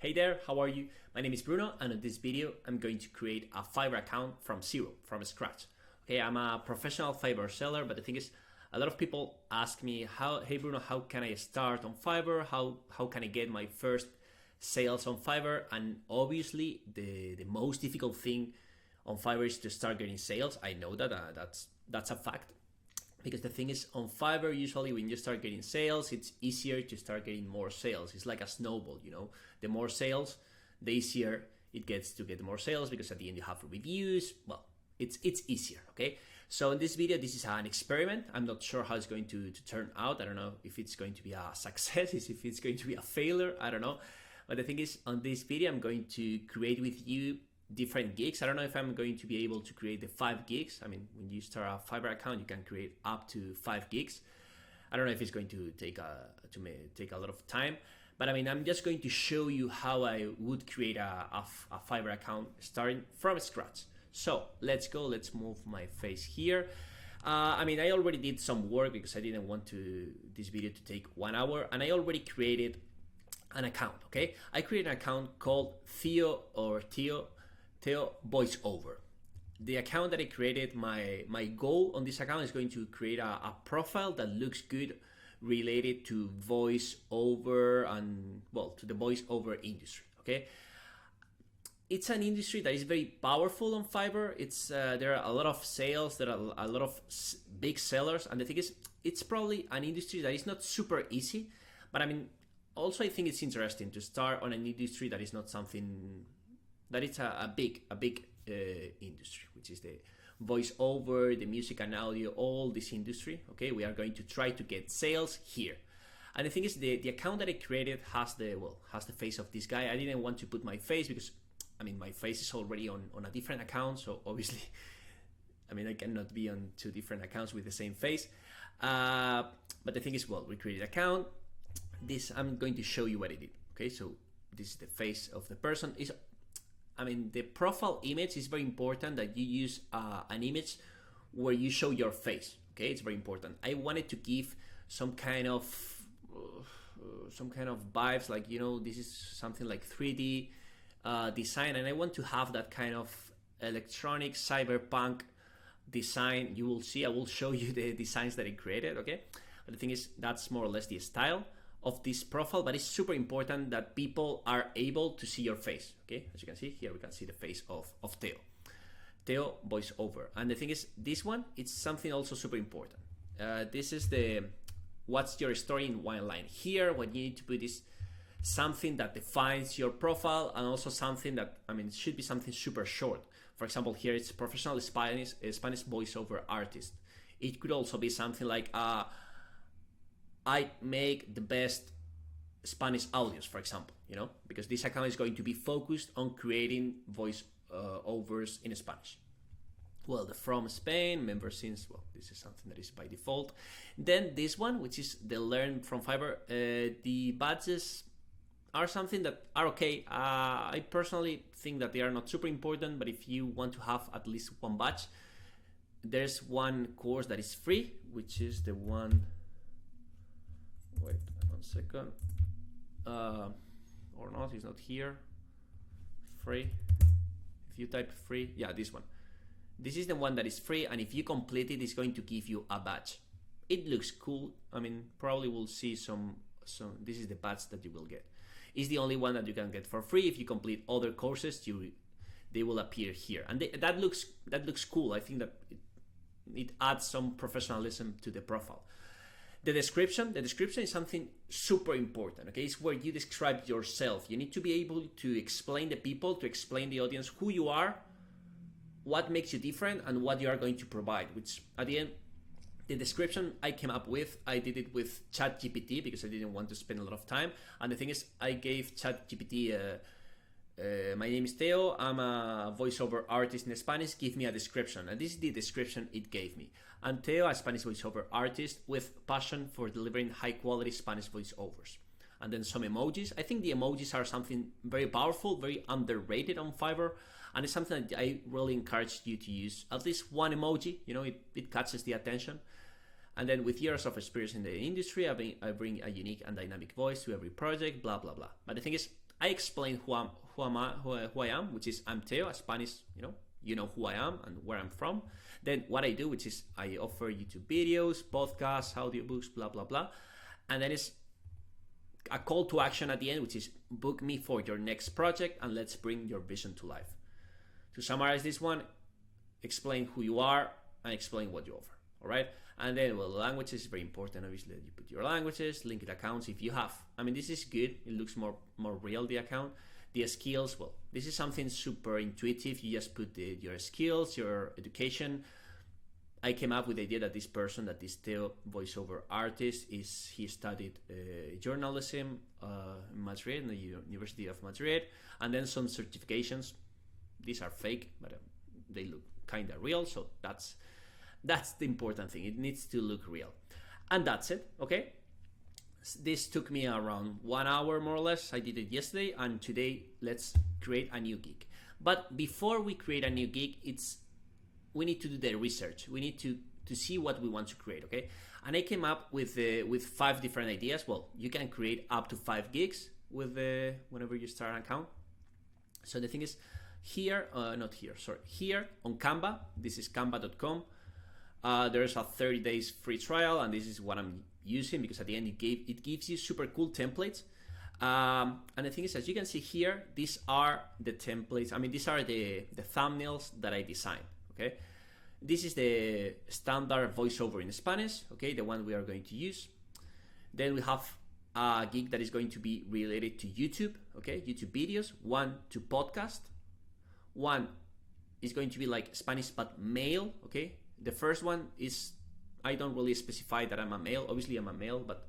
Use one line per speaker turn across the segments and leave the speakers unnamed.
Hey there, how are you? My name is Bruno, and in this video I'm going to create a Fiverr account from zero, from scratch. Okay, I'm a professional Fiverr seller, but the thing is, a lot of people ask me, hey Bruno, how can I start on Fiverr? How can I get my first sales on Fiverr? And obviously the most difficult thing on Fiverr is to start getting sales. I know that that's a fact. Because the thing is, on Fiverr, usually when you start getting sales, it's easier to start getting more sales. It's like a snowball, you know. The more sales, the easier it gets to get more sales, because at the end you have reviews. Well, it's easier, okay? So in this video, this is an experiment. I'm not sure how it's going to turn out. I don't know if it's going to be a success, if it's going to be a failure. I don't know. But the thing is, on this video, I'm going to create with you different gigs. I don't know if I'm going to be able to create the 5 gigs. I mean, when you start a Fiverr account, you can create up to 5 gigs. I don't know if it's going to take a lot of time, but I mean, I'm just going to show you how I would create a Fiverr account starting from scratch. So let's go. Let's move my face here. I mean, I already did some work because I didn't want this video to take 1 hour, and I already created an account. Okay, I created an account called Theo voiceover. The account that I created, my goal on this account is going to create a profile that looks good related to voiceover and, well, to the voiceover industry. Okay, it's an industry that is very powerful on Fiverr. It's there are a lot of sales, there are a lot of big sellers, and the thing is, it's probably an industry that is not super easy. But I mean, also I think it's interesting to start on an industry that is not something that it's a big industry, which is the voiceover, the music and audio, all this industry. Okay, we are going to try to get sales here. And the thing is, the account that I created has the face of this guy. I didn't want to put my face because, I mean, my face is already on a different account, so obviously, I mean, I cannot be on 2 different accounts with the same face. But the thing is, well, we created an account. I'm going to show you what I did. Okay, so this is the face of the person. I mean, the profile image is very important that you use an image where you show your face. Okay, it's very important. I wanted to give some kind of vibes, like, you know, this is something like 3D design, and I want to have that kind of electronic cyberpunk design. You will see, I will show you the designs that I created. Okay, but the thing is, that's more or less the style of this profile, but it's super important that people are able to see your face. Okay, as you can see here, we can see the face of Theo voiceover. And the thing is, this one, it's something also super important. This is the what's your story in 1 line. Here, what you need to put is something that defines your profile, and also something that, I mean, it should be something super short. For example, here it's professional Spanish voiceover artist. It could also be something like I make the best Spanish audios, for example, you know, because this account is going to be focused on creating voice overs in Spanish. Well, the from Spain, member since, well, this is something that is by default. Then this one, which is the learn from Fiverr, the badges are something that are okay. I personally think that they are not super important, but if you want to have at least 1 badge, there's one course that is free, which is the one, wait 1 second, or not, it's not here, free. If you type free, yeah, this one. This is the one that is free, and if you complete it, it's going to give you a badge. It looks cool. I mean, probably we'll see some. This is the badge that you will get. It's the only one that you can get for free. If you complete other courses, they will appear here, and that looks cool. I think that it adds some professionalism to the profile. The description is something super important. Okay, it's where you describe yourself. You need to be able to explain the people, to explain the audience who you are, what makes you different, and what you are going to provide. Which at the end, the description I came up with, I did it with ChatGPT because I didn't want to spend a lot of time. And the thing is, I gave ChatGPT my name is Theo, I'm a voiceover artist in Spanish, give me a description. And this is the description it gave me. I'm Theo, a Spanish voiceover artist with passion for delivering high quality Spanish voiceovers. And then some emojis. I think the emojis are something very powerful, very underrated on Fiverr. And it's something that I really encourage you to use at least 1 emoji, you know, it catches the attention. And then with years of experience in the industry, I bring a unique and dynamic voice to every project, blah, blah, blah. But the thing is, I explain who I am, which is I'm Teo, a Spanish, you know who I am and where I'm from. Then what I do, which is I offer YouTube videos, podcasts, audiobooks, blah blah blah, and then it's a call to action at the end, which is book me for your next project and let's bring your vision to life. To summarize this one, explain who you are and explain what you offer. All right. And then, well, languages is very important. Obviously, you put your languages, linked accounts if you have. I mean, this is good. It looks more real, the account. The skills, well, this is something super intuitive. You just put your skills, your education. I came up with the idea that this person, that this Theo voiceover artist, he studied journalism in Madrid, in the University of Madrid, and then some certifications. These are fake, but they look kind of real, so that's the important thing. It needs to look real. And that's it, okay? This took me around 1 hour more or less. I did it yesterday, and today let's create a new gig. But before we create a new gig, we need to do the research. We need to see what we want to create, okay? And I came up with 5 different ideas. Well, you can create up to 5 gigs with whenever you start an account. So the thing is, here on Canva, this is canva.com. There's a 30 days free trial, and this is what I'm using because at the end it gives you super cool templates. And the thing is, as you can see here, these are the templates. I mean, these are the thumbnails that I designed. Okay, this is the standard voiceover in Spanish. Okay, the one we are going to use. Then we have a gig that is going to be related to YouTube. Okay, YouTube videos. 1 to podcast. 1 is going to be like Spanish but male. Okay. The first one is, I don't really specify that I'm a male. Obviously I'm a male, but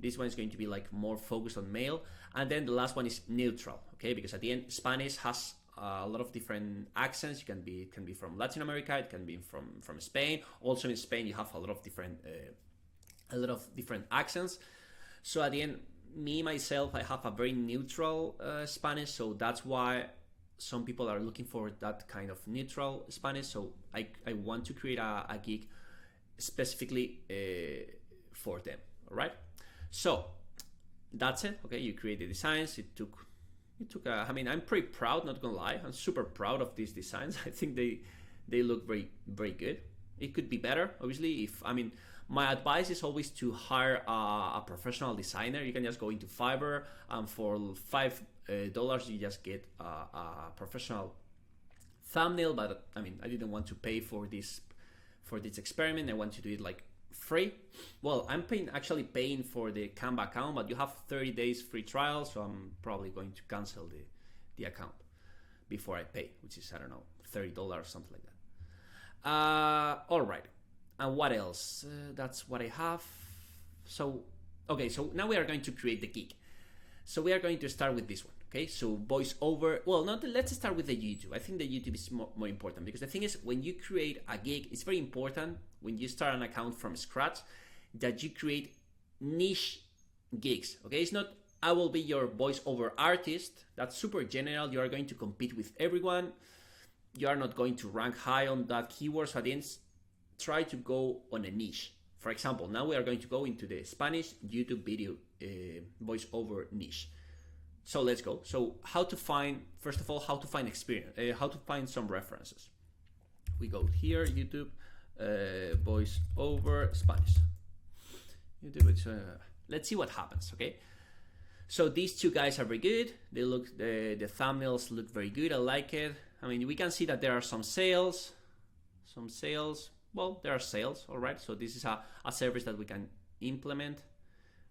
this one is going to be like more focused on male. And then the last one is neutral, okay? Because at the end, Spanish has a lot of different accents. It can be from Latin America. It can be from Spain. Also in Spain, you have a lot of different accents. So at the end, myself, I have a very neutral Spanish. So that's why some people are looking for that kind of neutral Spanish. So I want to create a gig specifically for them. All right. So that's it. Okay. You create the designs. It took I mean, I'm pretty proud, not gonna lie. I'm super proud of these designs. I think they look very, very good. It could be better, obviously. My advice is always to hire a professional designer. You can just go into Fiverr, and for $5 you just get a professional thumbnail. But I mean, I didn't want to pay for this experiment. I want to do it like free. Well, I'm actually paying for the Canva account, but you have 30 days free trial, so I'm probably going to cancel the account before I pay, which is, I don't know, $30 or something like that. All right. And what else? That's what I have. So, okay, so now we are going to create the gig. So we are going to start with this one, okay? So voiceover, well, let's start with the YouTube. I think the YouTube is more important, because the thing is, when you create a gig, it's very important when you start an account from scratch that you create niche gigs, okay? It's not, I will be your voiceover artist. That's super general. You are going to compete with everyone. You are not going to rank high on that keyword. So at the end, try to go on a niche. For example, now we are going to go into the Spanish YouTube video voiceover niche. So let's go. So first of all, how to find experience, how to find some references. We go here, YouTube voiceover Spanish. YouTube, let's see what happens, okay? So these two guys are very good. The thumbnails look very good. I like it. I mean, we can see that there are some sales. Well, there are sales, all right? So this is a service that we can implement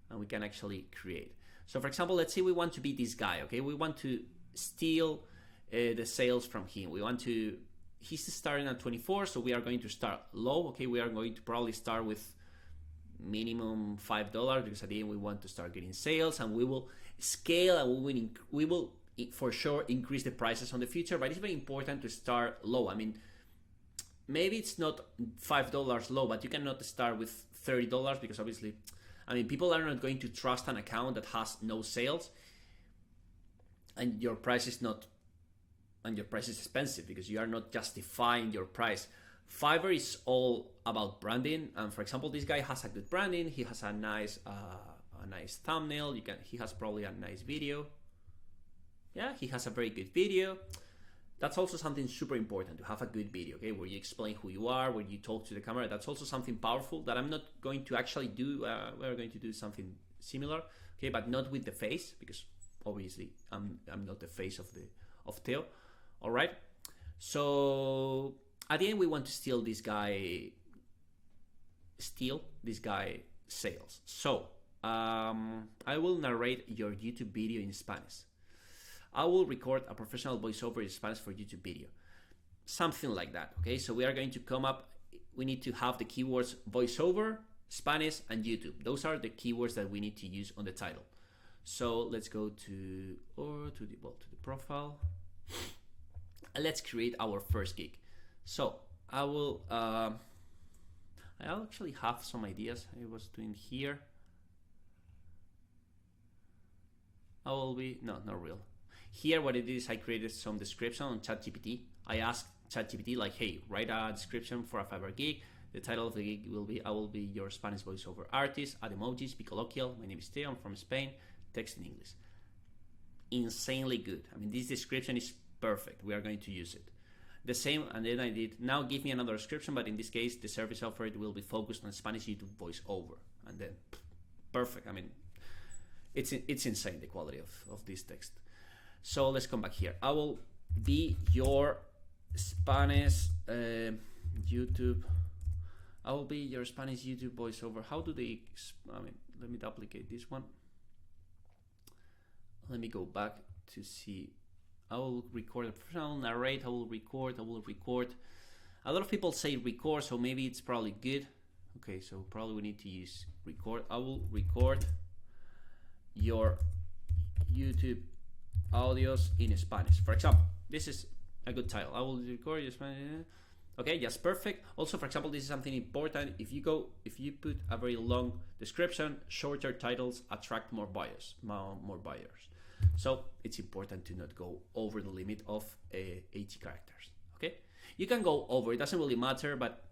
and we can actually create. So for example, let's say we want to be this guy, okay? We want to steal the sales from him. He's starting at 24, so we are going to start low, okay? We are going to probably start with minimum $5, because at the end we want to start getting sales, and we will scale, and we will for sure increase the prices on the future, but it's very important to start low. I mean, maybe it's not $5 low, but you cannot start with $30, because obviously, I mean, people are not going to trust an account that has no sales, and your price is expensive because you are not justifying your price. Fiverr is all about branding, and for example, this guy has a good branding. He has a nice thumbnail. He has probably a nice video. Yeah, he has a very good video. That's also something super important, to have a good video, okay, where you explain who you are, where you talk to the camera. That's also something powerful that I'm not going to actually do. We're going to do something similar, okay, but not with the face, because obviously I'm not the face of Theo. All right. So at the end, we want to steal this guy sales. So I will narrate your YouTube video in Spanish. I will record a professional voiceover in Spanish for YouTube video. Something like that, okay? So we are going to come up, we need to have the keywords voiceover, Spanish, and YouTube. Those are the keywords that we need to use on the title. So let's go to the profile. And let's create our first gig. So I will, I actually have some ideas I was doing here. Not real. Here what it is, I created some description on ChatGPT. I asked ChatGPT like, hey, write a description for a Fiverr gig. The title of the gig will be, I will be your Spanish voiceover artist, add emojis, be colloquial, my name is Theo, I'm from Spain, text in English. Insanely good. I mean, this description is perfect. We are going to use it. The same, and then I did, now give me another description, but in this case, the service offered will be focused on Spanish YouTube voiceover. And then, perfect. I mean, it's insane, the quality of this text. So let's come back here. I will be your Spanish YouTube. I will be your Spanish YouTube voiceover. How do they, I mean, let me duplicate this one. Let me go back to see. I will record a professional, narrate, I will record. A lot of people say record, so maybe it's probably good. Okay, so probably we need to use record. I will record your YouTube audios in Spanish. For example, this is a good title. I will record your Spanish. Okay, yes, perfect. Also, for example, this is something important. If you put a very long description, shorter titles attract more buyers. So it's important to not go over the limit of 80 characters. Okay, you can go over, it doesn't really matter, but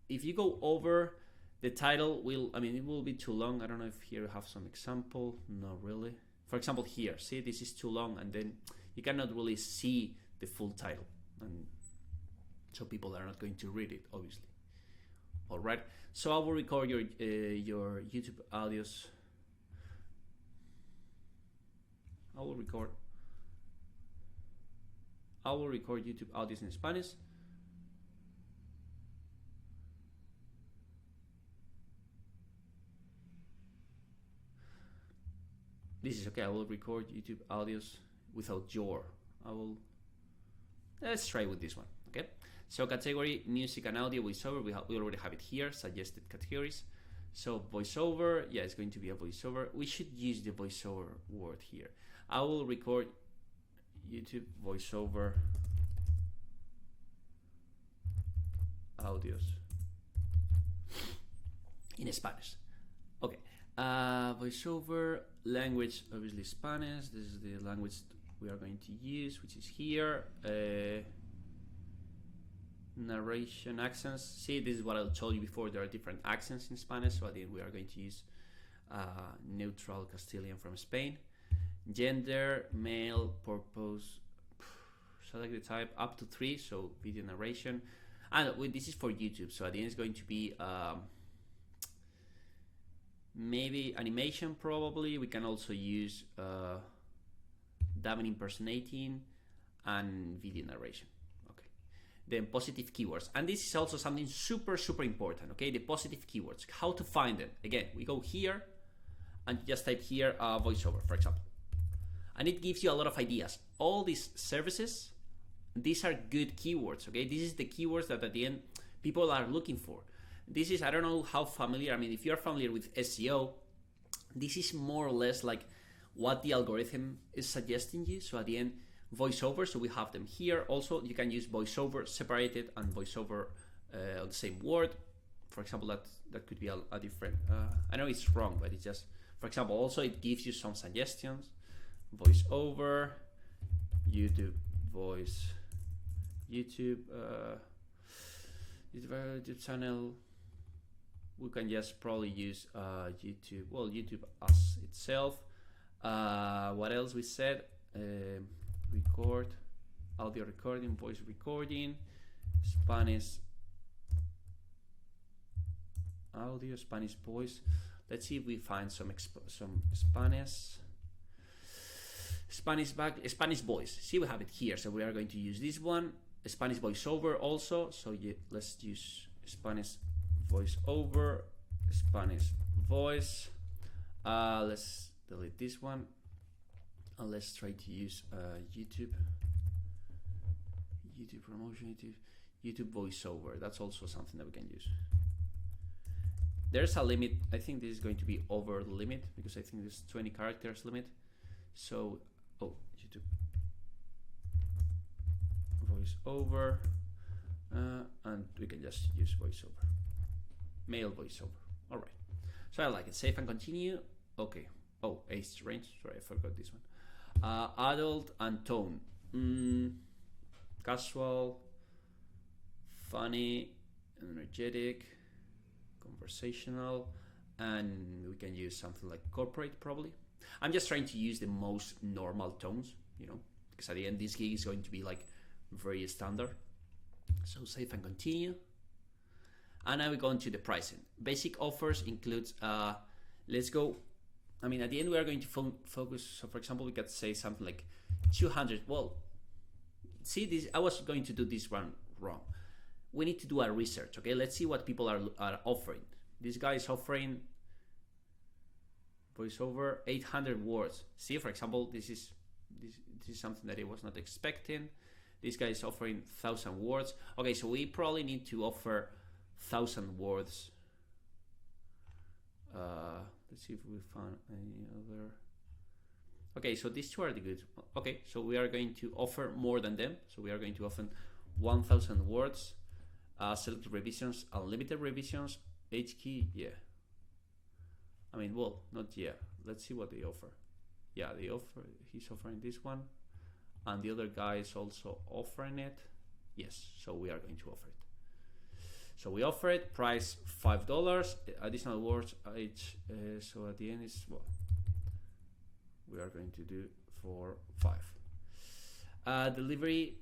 if you go over, the title will, I mean, it will be too long. I don't know if here you have some example. Not really. For example, here, see, this is too long, and then you cannot really see the full title, and so people are not going to read it, obviously. All right, so I will record your YouTube audios. I will record YouTube audios in Spanish. This is okay. I will record YouTube audios without your. Let's try with this one. Okay. So category music and audio voiceover. We already have it here. Suggested categories. So voiceover. Yeah, it's going to be a voiceover. We should use the voiceover word here. I will record YouTube voiceover audios in Spanish. Okay. Voiceover language, obviously Spanish. This is the language we are going to use, which is here. Narration accents. See, this is what I told you before. There are different accents in Spanish, so I think we are going to use neutral Castilian from Spain. Gender, male, purpose. Select the type up to 3, so video narration. And this is for YouTube, so at the end it's going to be maybe animation, probably. We can also use dubbing, impersonating, and video narration. Okay. Then positive keywords, and this is also something super important. Okay, the positive keywords, how to find them. Again, we go here and just type here voiceover, for example, and it gives you a lot of ideas. All these services, these are good keywords. Okay, this is the keywords that at the end people are looking for. This is, I don't know how familiar, I mean, if you're familiar with SEO, this is more or less like what the algorithm is suggesting you. So at the end, voiceover, so we have them here. Also, you can use voiceover separated and voiceover on the same word. For example, that could be a different, I know it's wrong, but it's just, for example, also it gives you some suggestions. Voiceover, YouTube voice, YouTube channel. We can just probably use YouTube as itself. What else we said? record, audio recording, voice recording, Spanish audio, Spanish voice. Let's see if we find some Spanish voice. See, we have it here, so we are going to use this one. Spanish voiceover also. So yeah, let's use Spanish voiceover, Spanish voice. Let's delete this one, and let's try to use YouTube promotion, YouTube voiceover. That's also something that we can use. There's a limit. I think this is going to be over the limit because I think there's 20 characters limit. So, YouTube voiceover, and we can just use voiceover, male voiceover. All right. So I like it. Save and continue. Okay. Oh, age range. Sorry, I forgot this one. Adult and tone. Casual, funny, energetic, conversational, and we can use something like corporate probably. I'm just trying to use the most normal tones, you know, because at the end this gig is going to be like very standard. So save and continue. And now we go into the pricing. Basic offers includes, let's go, I mean, at the end we are going to focus. So for example, we could say something like 200. Well, see this, I was going to do this one wrong. We need to do our research, okay? Let's see what people are offering. This guy is offering voiceover 800 words. See, for example, this is something that I was not expecting. This guy is offering 1,000 words. Okay, so we probably need to offer 1,000 words. Let's see if we found any other. Okay, so these two are the good. Okay, so we are going to offer more than them. So we are going to offer 1,000 words, select revisions, unlimited revisions, H key, yeah. I mean, well, not yeah. Let's see what they offer. Yeah, they offer. He's offering this one, and the other guy is also offering it. Yes, so we are going to offer it. So we offer it. Price $5. Additional words each. So at the end is well. We are going to do for 5. Delivery.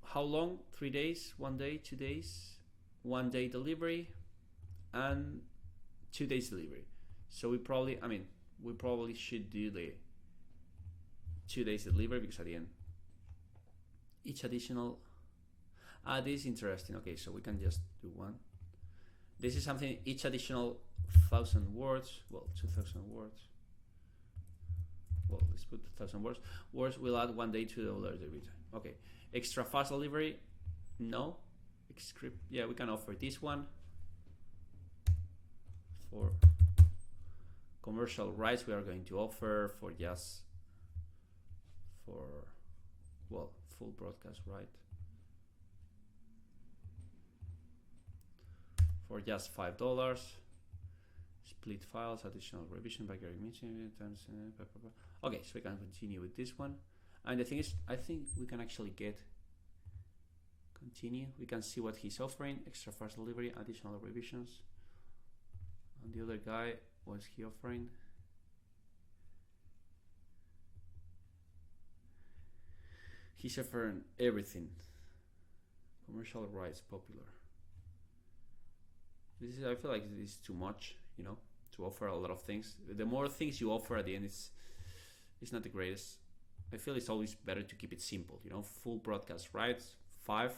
How long? 3 days, 1 day, 2 days, 1 day delivery, and 2 days delivery. So we probably should do the 2 days delivery because at the end, each additional. This is interesting. Okay, so we can just do one. This is something. Each additional 1,000 words. Well, 2,000 words. Well, let's put 1,000 words. Words will add 1 day to the delivery time. Okay. Extra fast delivery, no. Script, yeah, we can offer this one. For commercial rights, we are going to offer for full broadcast right for just $5. Split files, additional revision by Gary Mitchell. Okay, so we can continue with this one. And the thing is, I think we can actually get continue. We can see what he's offering. Extra fast delivery, additional revisions. And the other guy, what's he offering? He's offering everything. Commercial rights, popular. This is, I feel like this is too much, you know, to offer a lot of things. The more things you offer at the end, it's not the greatest. I feel it's always better to keep it simple, you know. Full broadcast rights, 5.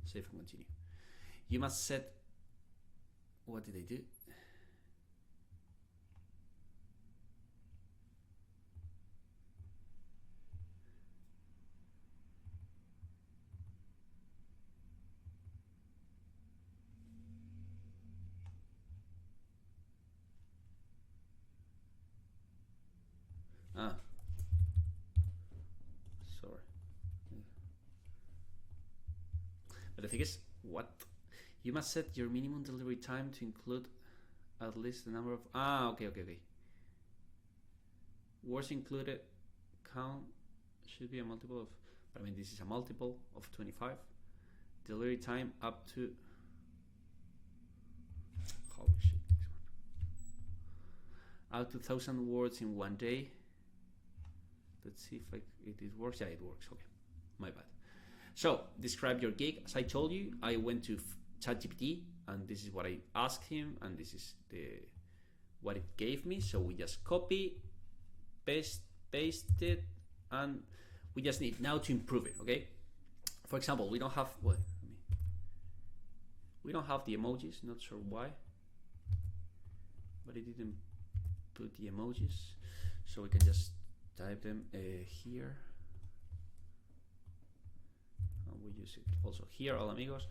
Save and continue. You must set. What did I do? Sorry. But the thing is, what? You must set your minimum delivery time to include at least the number of. Okay. Words included count should be a multiple of. I mean, this is a multiple of 25. Delivery time up to. Holy shit! This one. Out to 1,000 words in 1 day. let's see if it works. Yeah, it works. Okay, my bad. So describe your gig. As I told you, I went to ChatGPT, and this is what I asked him, and this is what it gave me. So we just copy, paste it, and we just need now to improve it. Okay. For example, we don't have we don't have the emojis. Not sure why, but it didn't put the emojis, so we can just type them here. We use it also here, all amigos.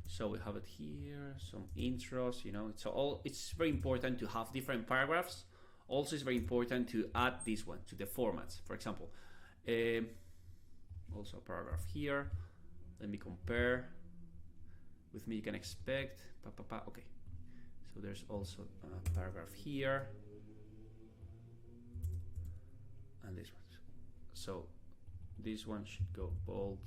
So we have it here, some intros, you know. It's very important to have different paragraphs. Also, it's very important to add this one to the formats. For example, also a paragraph here. Let me compare. With me, you can expect. Okay. So there's also a paragraph here, and this one. So this one should go bold.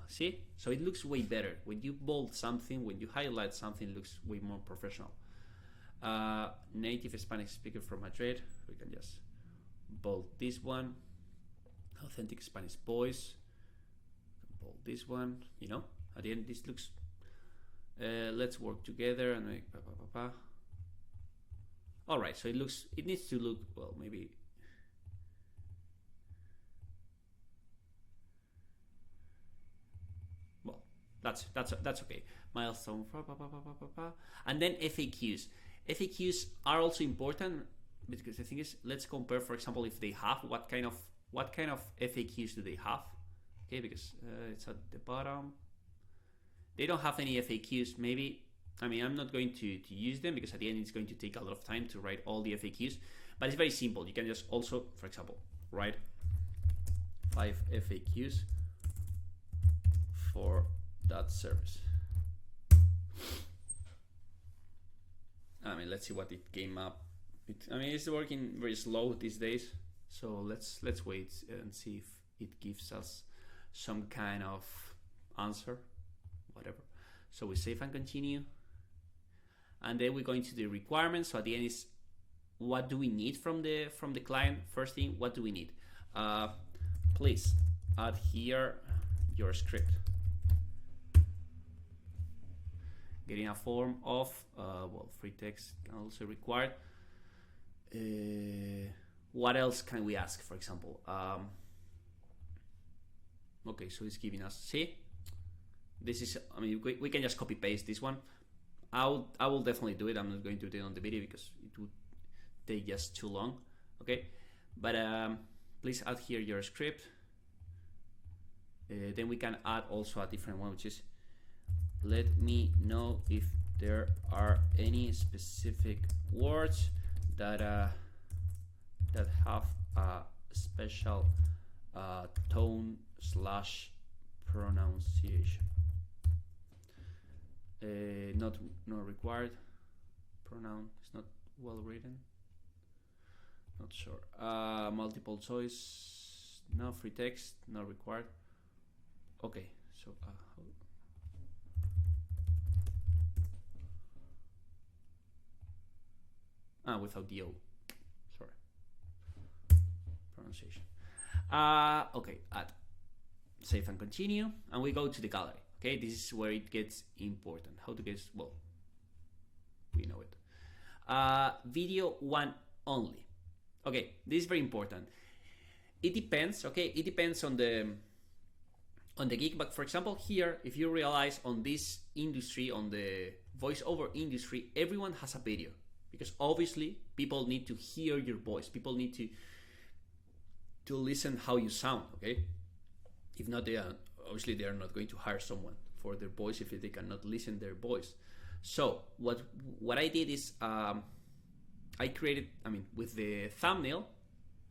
See? So it looks way better. When you bold something, when you highlight something, it looks way more professional. Native Spanish speaker from Madrid. We can just bold this one. Authentic Spanish voice. Bold this one. You know, at the end, this looks. Let's work together and make. All right. So it looks. It needs to look well. Maybe. That's okay. Milestone, and then FAQs. FAQs are also important because the thing is, let's compare. For example, if they have what kind of FAQs do they have? Okay, because it's at the bottom. They don't have any FAQs. Maybe I'm not going to use them because at the end it's going to take a lot of time to write all the FAQs. But it's very simple. You can just also, for example, write 5 FAQs for that service. Let's see what it came up. It's working very slow these days, so let's wait and see if it gives us some kind of answer, whatever. So we save and continue, and then we go into the requirements. So at the end is what do we need from the client. First thing, what do we need? Please add here your script. Getting a form of free text can also required. What else can we ask? For example, okay, so it's giving us. See, this is. We can just copy paste this one. I will definitely do it. I'm not going to do it on the video because it would take just too long. Okay, but please add here your script. Then we can add also a different one, which is. Let me know if there are any specific words that have a special tone / pronunciation. Not required. Pronoun is not well written. Not sure. Multiple choice. No. Free text. Not required. Okay. So. Without the O. Sorry. Pronunciation. Okay, add. Save and continue. And we go to the gallery. Okay, this is where it gets important. How to get, well, we know it. Video one only. Okay, this is very important. It depends, okay? It depends on the gig. But for example, here, if you realize on this industry, on the voiceover industry, everyone has a video. Because obviously people need to hear your voice. People need to listen how you sound, okay? If not, they are not going to hire someone for their voice if they cannot listen their voice. So what I did is I created, with the thumbnail.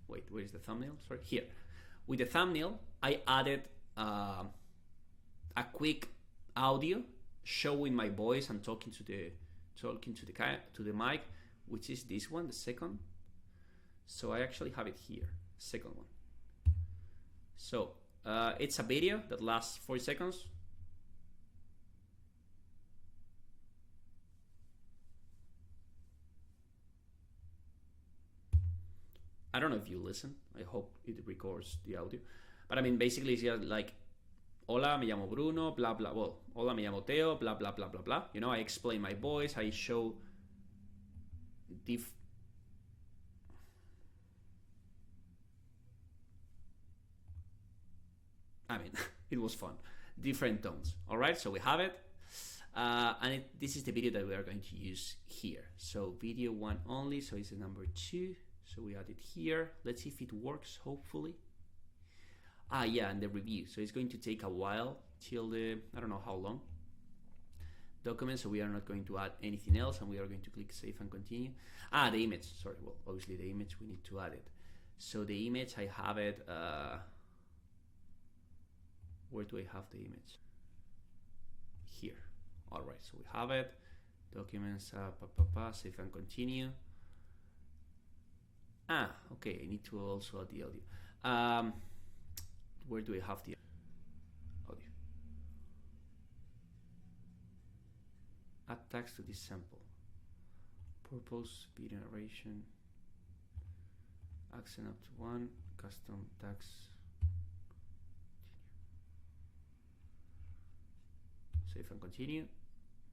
Wait, where is the thumbnail? Sorry, here. With the thumbnail, I added a quick audio showing my voice and talking to the mic, which is this one, the second. So I actually have it here, second one. So it's a video that lasts 40 seconds. I don't know if you listen. I hope it records the audio. But I mean, basically, it's just like, hola, me llamo Bruno, blah, blah. Well, hola, me llamo Teo, blah, blah, blah, blah, blah. You know, I explain my voice. I show I mean, it was fun. Different tones. All right, so we have it. And this is the video that we are going to use here. So video 1 only, so it's the number 2. So we add it here. Let's see if it works, hopefully. Yeah, and the review. So it's going to take a while till the, I don't know how long. Document, so we are not going to add anything else, and we are going to click save and continue. The image, sorry, well, obviously the image, we need to add it. So the image, I have it, where do I have the image? Here. All right, so we have it. Documents, save and continue. Okay, I need to also add the audio. Where do I have the audio? Add tags to this sample. Purpose, video narration, accent up to 1, custom tags. Save and continue.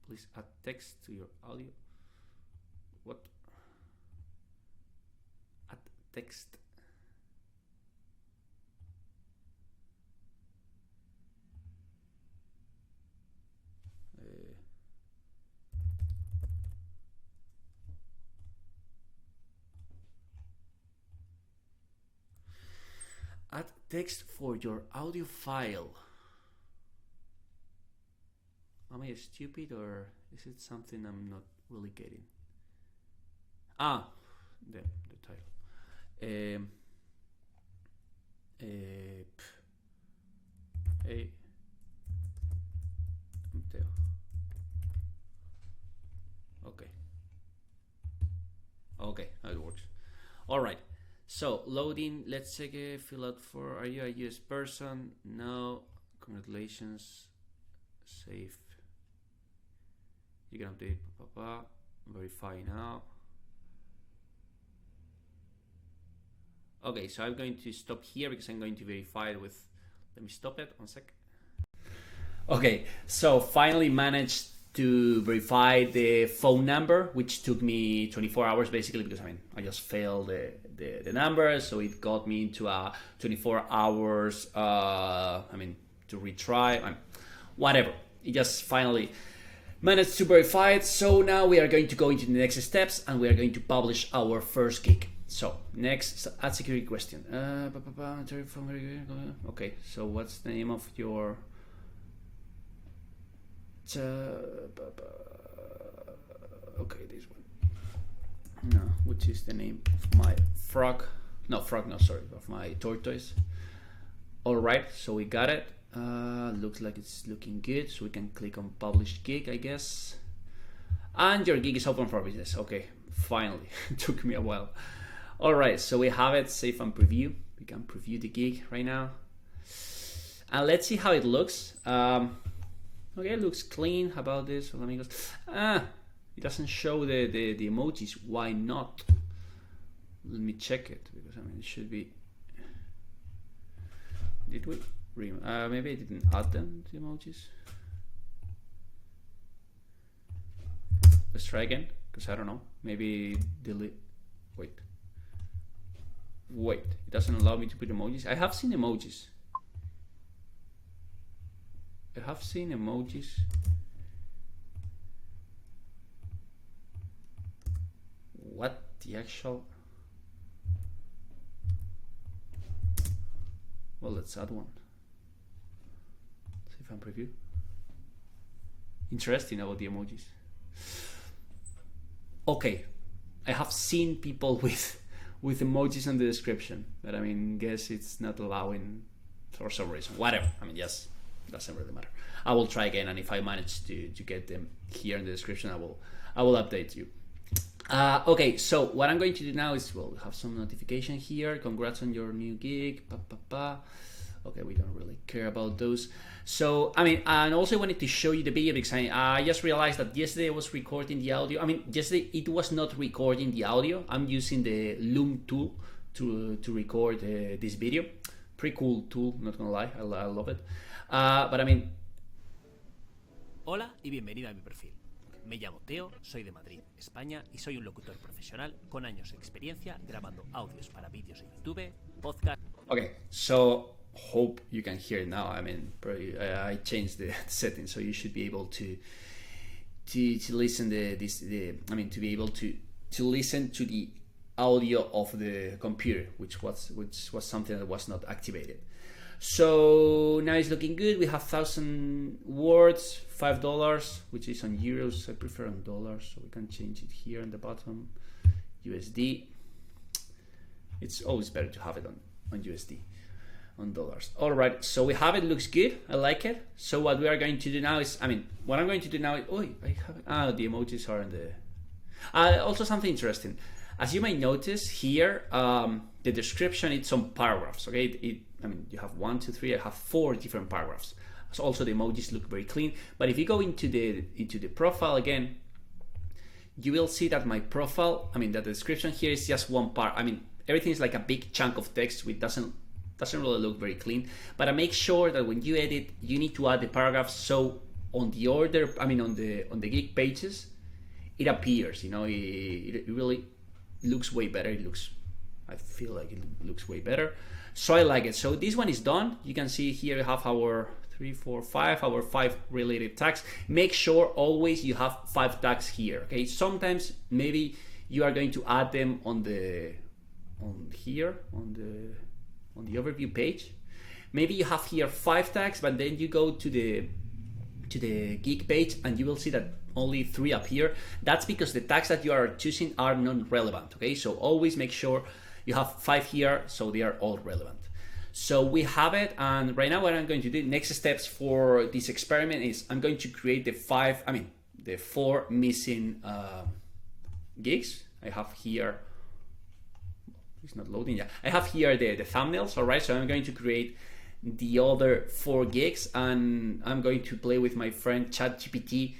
Please add text to your audio. What? Add text. Add text for your audio file. Am I stupid, or is it something I'm not really getting? The title. Hey, Teo. Okay, now it works. All right. So loading. Let's check it. Fill out for. Are you a US person? No. Congratulations. Save. You can update. Verify now. Okay, so I'm going to stop here because I'm going to verify it with. Let me stop it. 1 sec. Okay, so finally managed to verify the phone number, which took me 24 hours basically, because I just failed the number, so it got me into a 24 hours to retry, whatever. It just finally managed to verify it. So now we are going to go into the next steps, and we are going to publish our first gig. So next, add security question. Okay, so what's the name of your okay, this one. No, which is the name of my of my tortoise. All right, so we got it. Looks like it's looking good, so we can click on publish gig, I guess. And your gig is open for business. Okay, finally. It took me a while. All right, so we have it. Save and preview. We can preview the gig right now, and let's see how it looks. Okay, it looks clean. How about this? Amigos? It doesn't show the emojis. Why not? Let me check it, because it should be. Did we? Maybe I didn't add them, the emojis. Let's try again, because I don't know. Maybe delete. Wait. It doesn't allow me to put emojis. I have seen emojis. What the actual? Well, let's add one. Save and preview. Interesting about the emojis. Okay, I have seen people with emojis in the description, but guess it's not allowing for some reason. Whatever. Yes. Doesn't really matter. I will try again, and if I manage to get them here in the description, I will update you. Okay, so what I'm going to do now is, we have some notification here. Congrats on your new gig. Okay, we don't really care about those. So and also I wanted to show you the video, because I just realized that yesterday I was recording the audio. Yesterday it was not recording the audio. I'm using the Loom tool to record this video. Pretty cool tool, not gonna lie, I love it. But I mean...
Hola y bienvenido a mi perfil. Me llamo Teo, soy de Madrid, España, y soy un locutor profesional con años de experiencia grabando audios para vídeos en YouTube, podcast...
Okay, so hope you can hear it now. I mean, probably, I changed the settings, so you should be able to listen to be able to listen to the audio of the computer, which was something that was not activated. So now it's looking good. We have 1,000 words, $5, which is on euros. I prefer on dollars, so we can change it here on the bottom. USD. It's always better to have it on USD, on dollars. All right, so we have it. Looks good. I like it. So what we are going to do now is, what I'm going to do now is, the emojis are in the. Also something interesting. As you might notice here, the description, it's some paragraphs. Okay, you have 1, 2, 3. I have 4 different paragraphs. So also the emojis look very clean. But if you go into the profile again, you will see that my profile, the description here is just one part. Everything is like a big chunk of text, which doesn't really look very clean. But I make sure that when you edit, you need to add the paragraphs. So on the order, on the geek pages, it appears. It really looks way better. I feel like it looks way better. So I like it. So this one is done. You can see here we have our 3, 4, 5, our 5 related tags. Make sure always you have 5 tags here. Okay. Sometimes maybe you are going to add them on the overview page. Maybe you have here 5 tags, but then you go to the geek page and you will see that only 3 appear. That's because the tags that you are choosing are non-relevant. Okay, so always make sure you have 5 here, so they are all relevant. So we have it, and right now what I'm going to do, next steps for this experiment is I'm going to create the 4 missing gigs. I have here, it's not loading yet. I have here the thumbnails, all right? So I'm going to create the other 4 gigs, and I'm going to play with my friend ChatGPT.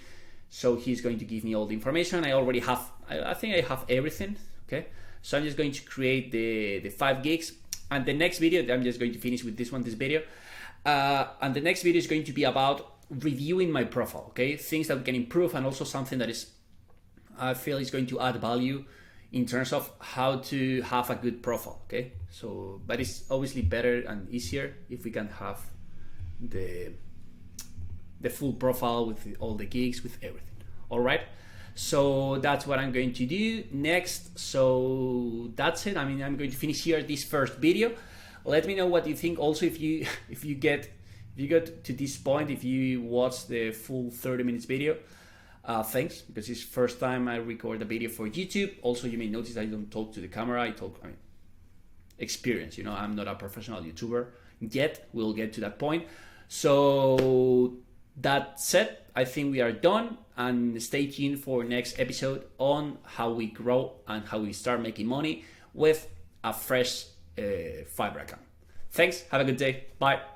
So he's going to give me all the information. I already have, I think I have everything, okay? So I'm just going to create the 5 gigs, and the next video, I'm just going to finish with this video. And the next video is going to be about reviewing my profile, okay? Things that we can improve, and also something that I feel is going to add value in terms of how to have a good profile, okay? So, but it's obviously better and easier if we can have the full profile with all the gigs, with everything, all right? So that's what I'm going to do next. So that's it. I'm going to finish here this first video. Let me know what you think. Also, if you get to this point, if you watch the full 30 minutes video, thanks, because it's first time I record a video for YouTube. Also, you may notice I don't talk to the camera. I talk, experience. I'm not a professional YouTuber yet. We'll get to that point. So that said, I think we are done, and stay tuned for next episode on how we grow and how we start making money with a fresh Fiverr account. Thanks. Have a good day. Bye.